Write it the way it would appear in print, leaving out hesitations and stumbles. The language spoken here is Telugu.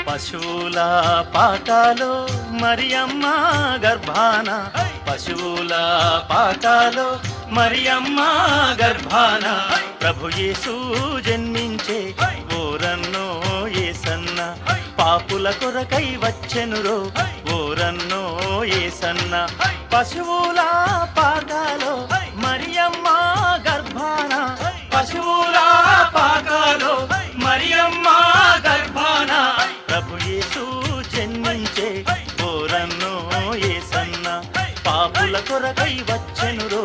పశువుల పాకాలో మరియమ్మ గర్భాన, పశువుల పాకాలో మరియమ్మ గర్భాన ప్రభు యేసు జన్మించే ఓరన్నో యేసన్న, పాపుల కొరకై వచ్చెనురో ఓరన్నో యేసన్న. పశువుల పాకాలో మరియమ్మ గర్భాన, పశువుల పాకాలో మరియమ్మ గర్భాన ప్రభు యేసు జన్మించే ఓరన్నో యేసన్న, పాపుల కొరకై వచ్చెనురో